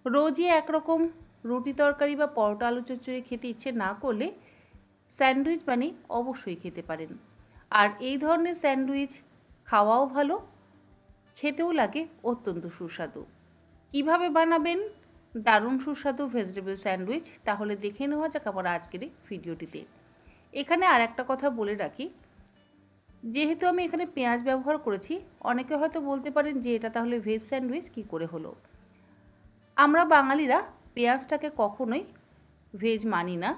রোজই একরকম রুটি তরকারি বা পরোটা আলু চচ্চড়ি খেতে ইচ্ছে না করলে স্যান্ডউইচ বানিয়ে অবশ্যই খেতে পারেন। আর এই ধরনের স্যান্ডউইচ খাওয়াও ভালো, খেতেও লাগে অত্যন্ত সুস্বাদু। কিভাবে বানাবেন দারুণ সুস্বাদু ভেজিটেবল স্যান্ডউইচ, তাহলে দেখে নেওয়া যাক আমার আজকের এই ভিডিওটিতে। এখানে আর একটা কথা বলে রাখি, যেহেতু আমি এখানে পেঁয়াজ ব্যবহার করেছি, অনেকে হয়তো বলতে পারেন যে এটা তাহলে ভেজ স্যান্ডউইচ কী করে হলো। আমরা বাঙালিরা পেঁয়াজটাকে কখনোই ভেজ মানি না,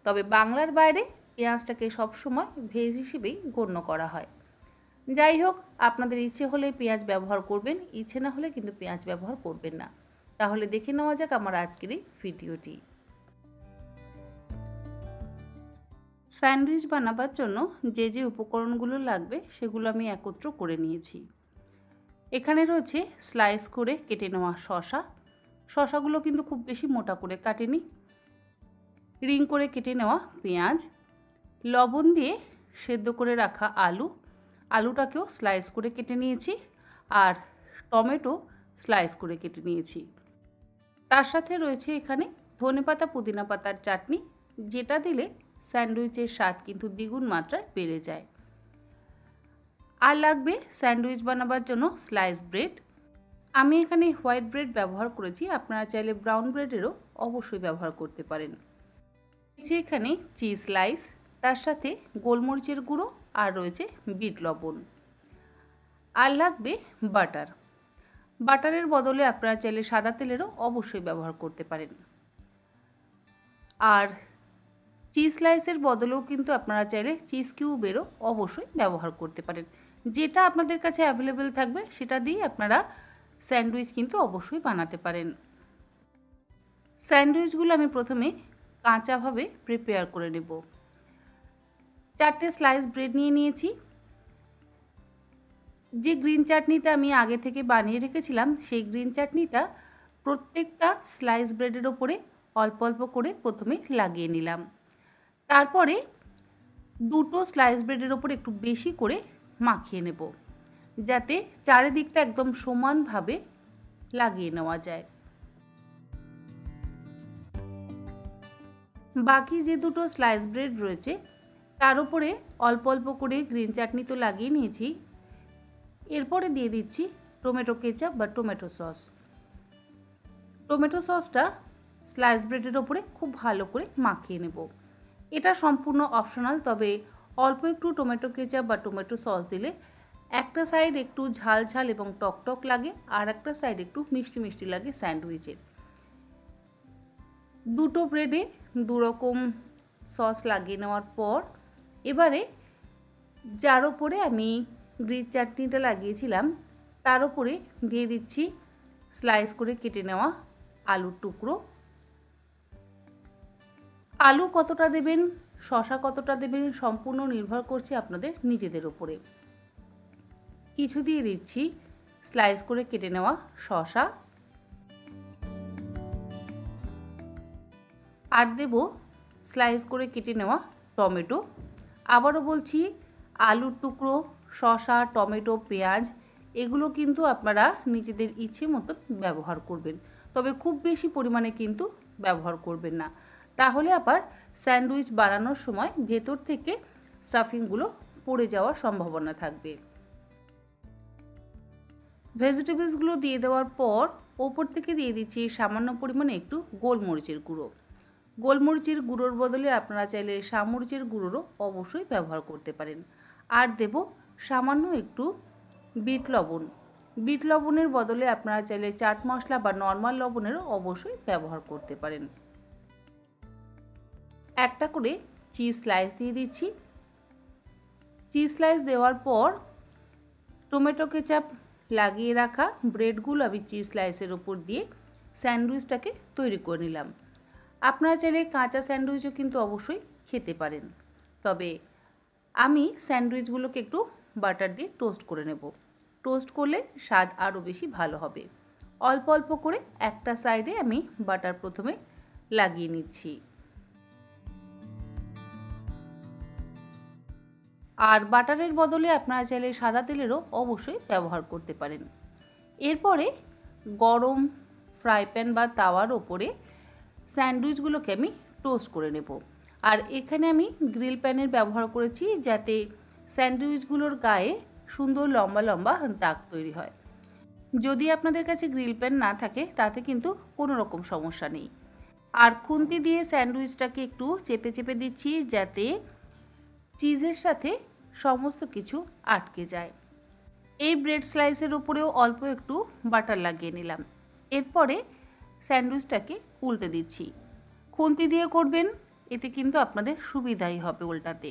তবে বাংলার বাইরে পেঁয়াজটাকে সবসময় ভেজ হিসেবেই গণ্য করা হয়। যাই হোক, আপনাদের ইচ্ছে হলে পেঁয়াজ ব্যবহার করবেন, ইচ্ছে না হলে কিন্তু পেঁয়াজ ব্যবহার করবেন না। তাহলে দেখে নেওয়া যাক আমার আজকের এই ভিডিওটি। স্যান্ডউইচ বানাবার জন্য যে যে উপকরণগুলো লাগবে সেগুলো আমি একত্র করে নিয়েছি। এখানে রয়েছে স্লাইস করে কেটে নেওয়া শসা। শসাগুলো কিন্তু খুব বেশি মোটা করে কাটেনি। রিং করে কেটে নেওয়া পেঁয়াজ, লবণ দিয়ে সেদ্ধ করে রাখা আলু, আলুটাকেও স্লাইস করে কেটে নিয়েছি, আর টমেটো স্লাইস করে কেটে নিয়েছি। তার সাথে রয়েছে এখানে ধনেপাতা পুদিনা পাতার চাটনি, যেটা দিলে স্যান্ডউইচের স্বাদ কিন্তু দ্বিগুণ মাত্রায় বেড়ে যায়। আর লাগবে স্যান্ডউইচ বানাবার জন্য স্লাইস ব্রেড। আমি এখানে হোয়াইট ব্রেড ব্যবহার করেছি, আপনারা চাইলে ব্রাউন ব্রেডেরও অবশ্যই ব্যবহার করতে পারেন। এখানে চিজ স্লাইস, তার সাথে গোলমরিচের গুঁড়ো, আর রয়েছে বিট লবণ। আর লাগবে বাটার। বাটারের বদলে আপনারা চাইলে সাদা তেলেরও অবশ্যই ব্যবহার করতে পারেন। আর চিজ স্লাইসের বদলেও কিন্তু আপনারা চাইলে চিজ কিউবেরও অবশ্যই ব্যবহার করতে পারেন। যেটা আপনাদের কাছে অ্যাভেলেবেল থাকবে সেটা দিয়ে আপনারা স্যান্ডউইচ কিন্তু অবশ্যই বানাতে পারেন। স্যান্ডউইচগুলো আমি প্রথমে কাঁচাভাবে প্রিপেয়ার করে নেব। 4টে স্লাইস ব্রেড নিয়ে নিয়েছি। যে গ্রিন চাটনিটা আমি আগে থেকে বানিয়ে রেখেছিলাম, সেই গ্রিন চাটনিটা প্রত্যেকটা স্লাইস ব্রেডের ওপরে অল্প অল্প করে প্রথমে লাগিয়ে নিলাম। তারপরে দুটো স্লাইস ব্রেডের ওপর একটু বেশি করে মাখিয়ে নেব, যাতে চারিদিকটা একদম সমানভাবে লাগিয়ে নেওয়া যায়। বাকি যে দুটো স্লাইস ব্রেড রয়েছে তার উপরে অল্প অল্প করে গ্রিন চাটনি তো লাগিয়ে নিয়েছি। এরপরে দিয়ে দিচ্ছি টমেটো কেচাপ বা টমেটো সস। টমেটো সসটা স্লাইস ব্রেডের ওপরে খুব ভালো করে মাখিয়ে নেব। এটা সম্পূর্ণ অপশনাল, তবে অল্প একটু টমেটো কেচাপ বা টমেটো সস দিলে একটা সাইড একটু ঝাল ঝাল এবং টকটক লাগে, আর একটা সাইড একটু মিষ্টি মিষ্টি লাগে স্যান্ডউইচের। দুটো ব্রেডে দুরকম সস লাগিয়ে নেওয়ার পর এবারে যার ওপরে আমি গ্রিন চাটনিটা লাগিয়েছিলাম তার উপরে দিয়ে দিচ্ছি স্লাইস করে কেটে নেওয়া আলুর টুকরো। আলু কতটা দেবেন, শসা কতটা দেবেন সম্পূর্ণ নির্ভর করছে আপনাদের নিজেদের উপরে। কিছু দিয়ে দিচ্ছি স্লাইস করে কেটে নেওয়া শসা, আর দেব স্লাইস করে কেটে নেওয়া টমেটো। আবারও বলছি, আলুর টুকরো, শসা, টমেটো, পেঁয়াজ এগুলো কিন্তু আপনারা নিজেদের ইচ্ছে মতন ব্যবহার করবেন, তবে খুব বেশি পরিমাণে কিন্তু ব্যবহার করবেন না, তাহলে আবার স্যান্ডউইচ বানানোর সময় ভেতর থেকে স্টাফিংগুলো পড়ে যাওয়ার সম্ভাবনা থাকবে। ভেজিটেবলসগুলো দিয়ে দেওয়ার পর ওপর থেকে দিয়ে দিচ্ছি সামান্য পরিমাণে একটু গোলমরিচের গুঁড়ো। গোলমরিচের গুঁড়োর বদলে আপনারা চাইলে সামরিচের গুঁড়োরও অবশ্যই ব্যবহার করতে পারেন। আর দেব সামান্য একটু বিট লবণ। বিট লবণের বদলে আপনারা চাইলে চাট মশলা বা নর্মাল লবণেরও অবশ্যই ব্যবহার করতে পারেন। একটা করে চিজ স্লাইস দিয়ে দিচ্ছি। চিজ স্লাইস দেওয়ার পর টমেটো কেচাপ লাগিয়ে রাখা ব্রেডগুলো আমি চিজ স্লাইসের ওপর দিয়ে স্যান্ডউইচটাকে তৈরি করে নিলাম। আপনারা চাইলে কাঁচা স্যান্ডউইচও কিন্তু অবশ্যই খেতে পারেন, তবে আমি স্যান্ডউইচগুলোকে একটু বাটার দিয়ে টোস্ট করে নেব। টোস্ট করলে স্বাদ আরও বেশি ভালো হবে। অল্প অল্প করে একটা সাইডে আমি বাটার প্রথমে লাগিয়ে নিচ্ছি। আর বাটারের বদলে আপনারা চাইলে সাদা তেলেরও অবশ্যই ব্যবহার করতে পারেন। এরপরে গরম ফ্রাই প্যান বা তাওয়ার ওপরে স্যান্ডউইচগুলোকে আমি টোস্ট করে নেব। আর এখানে আমি গ্রিল প্যানের ব্যবহার করেছি, যাতে স্যান্ডউইচগুলোর গায়ে সুন্দর লম্বা লম্বা দাগ তৈরি হয়। যদি আপনাদের কাছে গ্রিল প্যান না থাকে তাতে কিন্তু কোনো রকম সমস্যা নেই। আর খুন্তি দিয়ে স্যান্ডউইচটাকে একটু চেপে চেপে দিচ্ছি, যাতে চিজের সাথে সমস্ত কিছু আটকে যায়। এই ব্রেড স্লাইসের উপরেও অল্প একটু বাটার লাগিয়ে নিলাম। এরপরে স্যান্ডউইচটাকে উল্টে দিচ্ছি। খুন্তি দিয়ে করবেন, এতে কিন্তু আপনাদের সুবিধাই হবে উল্টাতে।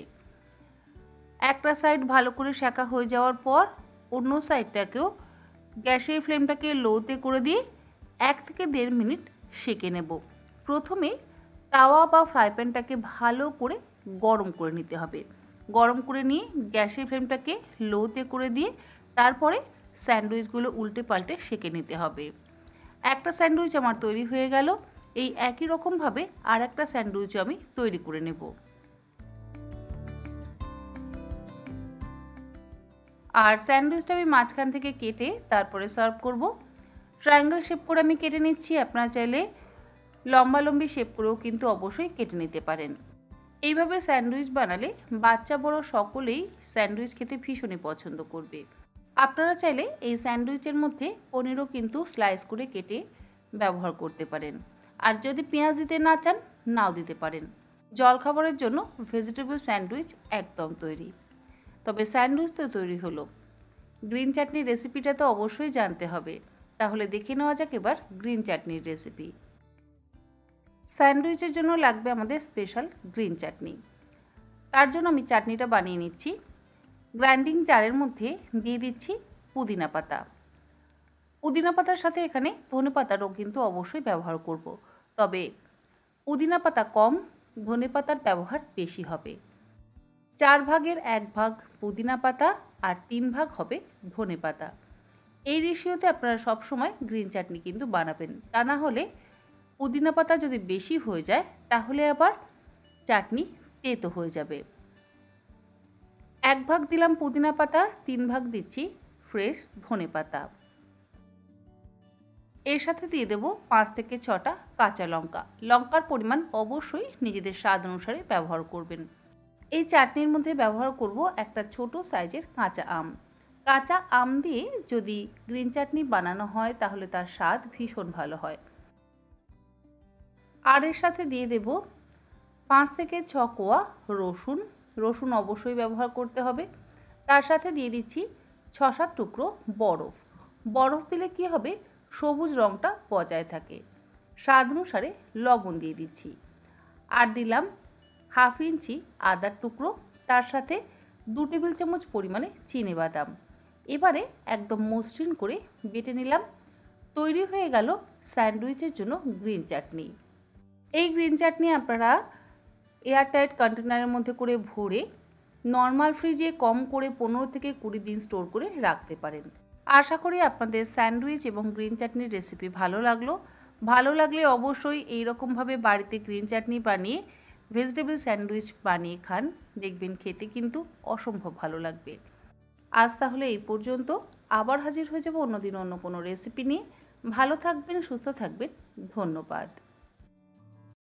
একটা সাইড ভালো করে সেঁকা হয়ে যাওয়ার পর অন্য সাইডটাকেও গ্যাসের ফ্লেমটাকে লোতে করে দিয়ে 1 থেকে 1.5 মিনিট সেঁকে নেব। প্রথমে তাওয়া বা ফ্রাই প্যানটাকে ভালো করে গরম করে নিতে হবে। গরম করে নিয়ে গ্যাসের ফ্লেমটাকে লোতে করে দিয়ে তারপরে স্যান্ডউইচগুলো উল্টে পাল্টে সেঁকে নিতে হবে। একটা স্যান্ডউইচ আমার তৈরি হয়ে গেল। এই একই রকমভাবে আর একটা স্যান্ডউইচও আমি তৈরি করে নেব। আর স্যান্ডউইচটা আমি মাঝখান থেকে কেটে তারপরে সার্ভ করব। ট্রায়াঙ্গেল শেপ করে আমি কেটে নিচ্ছি। আপনারা চাইলে লম্বালম্বি শেপ করেও কিন্তু অবশ্যই কেটে নিতে পারেন। এইভাবে স্যান্ডউইচ বানালে বাচ্চা বড় সকলেই স্যান্ডউইচ খেতে ভীষণই পছন্দ করবে। আপনারা চাইলে এই স্যান্ডউইচের মধ্যে পনিরও কিন্তু স্লাইস করে কেটে ব্যবহার করতে পারেন। আর যদি পেঁয়াজ দিতে না চান, নাও দিতে পারেন। জলখাবারের জন্য ভেজিটেবল স্যান্ডউইচ একদম তৈরি। তবে স্যান্ডউইচ তো তৈরি হলো, গ্রিন চাটনির রেসিপিটা তো অবশ্যই জানতে হবে। তাহলে দেখে নেওয়া যাক এবার গ্রিন চাটনির রেসিপি। স্যান্ডউইচের জন্য লাগবে আমাদের স্পেশাল গ্রিন চাটনি। তার জন্য আমি চাটনিটা বানিয়ে নিচ্ছি। গ্রাইন্ডিং জারের মধ্যে দিয়ে দিচ্ছি পুদিনা পাতা। পুদিনা পাতার সাথে এখানে ধনে পাতারও কিন্তু অবশ্যই ব্যবহার করব। তবে পুদিনা পাতা কম, ধনে পাতার ব্যবহার বেশি হবে। 4 ভাগের 1 ভাগ পুদিনা পাতা আর 3 ভাগ হবে ধনে পাতা। এই রেশিওতে আপনারা সবসময় গ্রিন চাটনি কিন্তু বানাবেন। তা না হলে পুদিনা পাতা যদি বেশি হয়ে যায় তাহলে আবার চাটনি তেতো হয়ে যাবে। 1 ভাগ দিলাম পুদিনা পাতা, 3 ভাগ দিচ্ছি ফ্রেশ ধনে পাতা। এর সাথে দিয়ে দেব 5 থেকে 6টা কাঁচা লঙ্কা। লঙ্কার পরিমাণ অবশ্যই নিজেদের স্বাদ অনুসারে ব্যবহার করবেন। এই চাটনির মধ্যে ব্যবহার করব একটা ছোট সাইজের কাঁচা আম। কাঁচা আম দিয়ে যদি গ্রিন চাটনি বানানো হয় তাহলে তার স্বাদ ভীষণ ভালো হয়। আর এর সাথে দিয়ে দেব 5 থেকে 6 কোয়া রসুন। রসুন অবশ্যই ব্যবহার করতে হবে। তার সাথে দিয়ে দিচ্ছি 6-7 টুকরো বরফ। বরফ দিলে কি হবে, সবুজ রঙটা বজায় থাকে। স্বাদ অনুসারে লবণ দিয়ে দিচ্ছি। আর দিলাম 1/2 ইঞ্চি আদার টুকরো, তার সাথে 2 টেবিল চামচ পরিমাণে চিনেবাদাম। এবারে একদম মসৃণ করে বেটে নিলাম। তৈরি হয়ে গেল স্যান্ডউইচের জন্য গ্রিন চাটনি। এই গ্রিন চাটনি আপনারা এয়ারটাইট কন্টেনারের মধ্যে করে ভরে নর্মাল ফ্রিজে কম করে 15 থেকে 20 দিন স্টোর করে রাখতে পারেন। আশা করি আপনাদের স্যান্ডউইচ এবং গ্রিন চাটনির রেসিপি ভালো লাগলো। ভালো লাগলে অবশ্যই এইরকমভাবে বাড়িতে গ্রিন চাটনি বানিয়ে ভেজিটেবল স্যান্ডউইচ বানিয়ে খান, দেখবেন খেতে কিন্তু অসম্ভব ভালো লাগবে। আজ তাহলে এই পর্যন্ত। আবার হাজির হয়ে যাব অন্যদিন অন্য কোনো রেসিপি নিয়ে। ভালো থাকবেন, সুস্থ থাকবেন। ধন্যবাদ।